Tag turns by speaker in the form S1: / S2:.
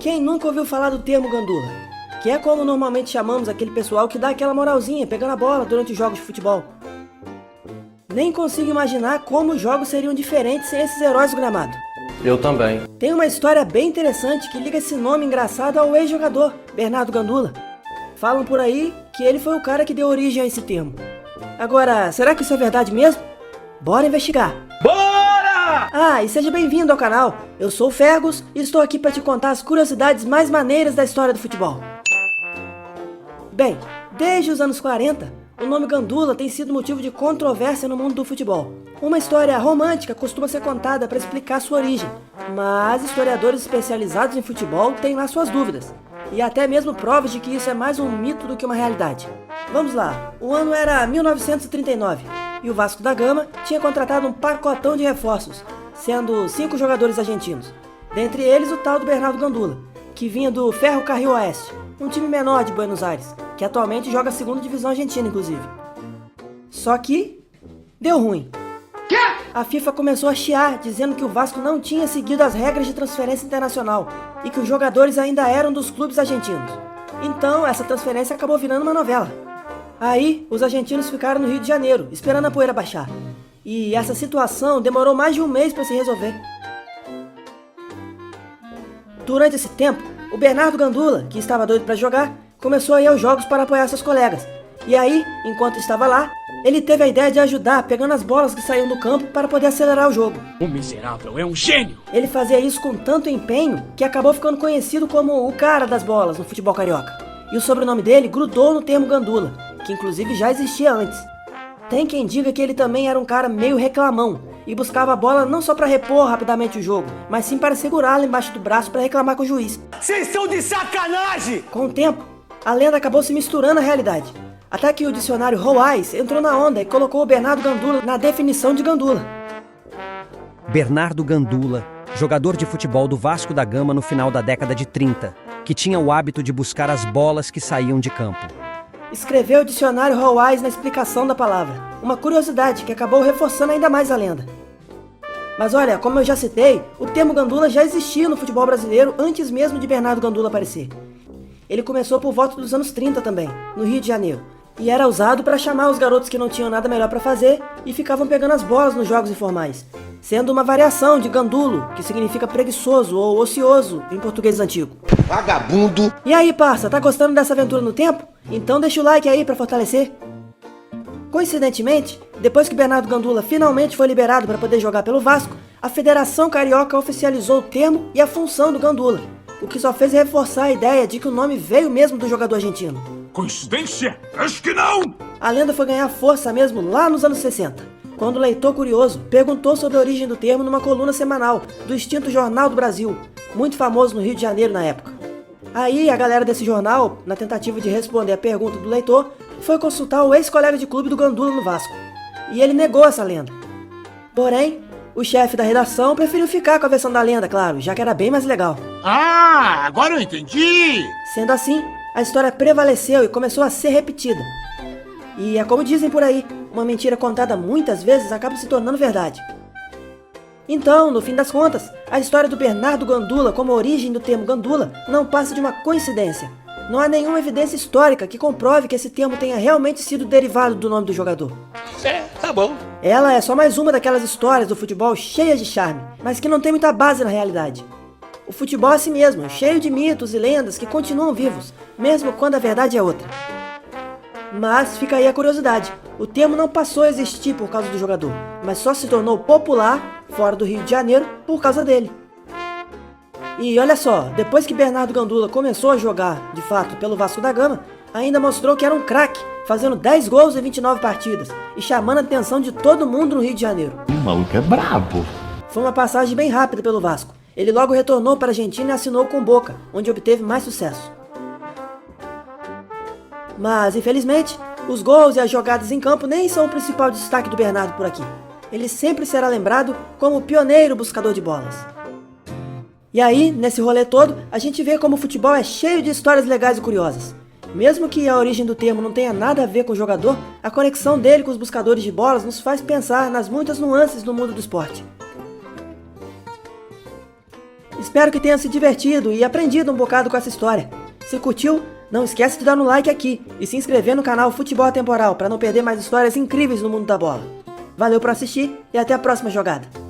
S1: Quem nunca ouviu falar do termo gandula? Que é como normalmente chamamos aquele pessoal que dá aquela moralzinha pegando a bola durante os jogos de futebol. Nem consigo imaginar como os jogos seriam diferentes sem esses heróis do gramado.
S2: Eu também.
S1: Tem uma história bem interessante que liga esse nome engraçado ao ex-jogador, Bernardo Gandula. Falam por aí que ele foi o cara que deu origem a esse termo. Agora, será que isso é verdade mesmo? Bora investigar!
S2: Bora!
S1: Ah, e seja bem-vindo ao canal. Eu sou o Fergus e estou aqui para te contar as curiosidades mais maneiras da história do futebol. Bem, desde os anos 40, o nome Gandula tem sido motivo de controvérsia no mundo do futebol. Uma história romântica costuma ser contada para explicar sua origem, mas historiadores especializados em futebol têm lá suas dúvidas, e até mesmo provas de que isso é mais um mito do que uma realidade. Vamos lá, o ano era 1939, e o Vasco da Gama tinha contratado um pacotão de reforços, sendo 5 jogadores argentinos, dentre eles o tal do Bernardo Gandula, que vinha do Ferro Carril Oeste, um time menor de Buenos Aires, que atualmente joga a 2ª divisão argentina, inclusive. Só que deu ruim. A FIFA começou a chiar, dizendo que o Vasco não tinha seguido as regras de transferência internacional e que os jogadores ainda eram dos clubes argentinos. Então, essa transferência acabou virando uma novela. Aí, os argentinos ficaram no Rio de Janeiro, esperando a poeira baixar. E essa situação demorou mais de um mês para se resolver. Durante esse tempo, o Bernardo Gandula, que estava doido para jogar, começou a ir aos jogos para apoiar seus colegas. E aí, enquanto estava lá, ele teve a ideia de ajudar pegando as bolas que saíam do campo para poder acelerar o jogo.
S3: O miserável é um gênio!
S1: Ele fazia isso com tanto empenho que acabou ficando conhecido como o cara das bolas no futebol carioca. E o sobrenome dele grudou no termo Gandula, que inclusive já existia antes. Tem quem diga que ele também era um cara meio reclamão e buscava a bola não só para repor rapidamente o jogo, mas sim para segurá-la embaixo do braço para reclamar com o juiz.
S3: Vocês estão de sacanagem!
S1: Com o tempo, a lenda acabou se misturando à realidade, até que o dicionário Hoais entrou na onda e colocou o Bernardo Gandula na definição de Gandula.
S4: Bernardo Gandula, jogador de futebol do Vasco da Gama no final da década de 30, que tinha o hábito de buscar as bolas que saíam de campo.
S1: Escreveu o dicionário Hoais na explicação da palavra, uma curiosidade que acabou reforçando ainda mais a lenda. Mas olha, como eu já citei, o termo Gandula já existia no futebol brasileiro antes mesmo de Bernardo Gandula aparecer. Ele começou por volta dos anos 30 também, no Rio de Janeiro, e era usado para chamar os garotos que não tinham nada melhor para fazer e ficavam pegando as bolas nos jogos informais, sendo uma variação de gandulo, que significa preguiçoso ou ocioso em português antigo.
S5: Vagabundo!
S1: E aí, parça, tá gostando dessa aventura no tempo? Então deixa o like aí para fortalecer. Coincidentemente, depois que Bernardo Gandula finalmente foi liberado para poder jogar pelo Vasco, a Federação Carioca oficializou o termo e a função do Gandula, o que só fez reforçar a ideia de que o nome veio mesmo do jogador argentino.
S3: Coincidência? Acho que não!
S1: A lenda foi ganhar força mesmo lá nos anos 60, quando o leitor curioso perguntou sobre a origem do termo numa coluna semanal do extinto Jornal do Brasil, muito famoso no Rio de Janeiro na época. Aí a galera desse jornal, na tentativa de responder a pergunta do leitor, foi consultar o ex-colega de clube do Gandula no Vasco, e ele negou essa lenda. Porém, o chefe da redação preferiu ficar com a versão da lenda, claro, já que era bem mais legal.
S3: Ah, agora eu entendi!
S1: Sendo assim, a história prevaleceu e começou a ser repetida. E é como dizem por aí, uma mentira contada muitas vezes acaba se tornando verdade. Então, no fim das contas, a história do Bernardo Gandula como origem do termo Gandula não passa de uma coincidência. Não há nenhuma evidência histórica que comprove que esse termo tenha realmente sido derivado do nome do jogador.
S5: Tá bom.
S1: Ela é só mais uma daquelas histórias do futebol cheias de charme, mas que não tem muita base na realidade. O futebol é assim mesmo, cheio de mitos e lendas que continuam vivos, mesmo quando a verdade é outra. Mas fica aí a curiosidade, o termo não passou a existir por causa do jogador, mas só se tornou popular, fora do Rio de Janeiro, por causa dele. E olha só, depois que Bernardo Gandula começou a jogar, de fato, pelo Vasco da Gama, ainda mostrou que era um craque, fazendo 10 gols em 29 partidas, e chamando a atenção de todo mundo no Rio de Janeiro.
S5: O maluco é brabo.
S1: Foi uma passagem bem rápida pelo Vasco. Ele logo retornou para a Argentina e assinou com o Boca, onde obteve mais sucesso. Mas, infelizmente, os gols e as jogadas em campo nem são o principal destaque do Bernardo por aqui. Ele sempre será lembrado como o pioneiro buscador de bolas. E aí, nesse rolê todo, a gente vê como o futebol é cheio de histórias legais e curiosas. Mesmo que a origem do termo não tenha nada a ver com o jogador, a conexão dele com os buscadores de bolas nos faz pensar nas muitas nuances do mundo do esporte. Espero que tenha se divertido e aprendido um bocado com essa história. Se curtiu, não esquece de dar um like aqui e se inscrever no canal Futebol Atemporal para não perder mais histórias incríveis no mundo da bola. Valeu por assistir e até a próxima jogada.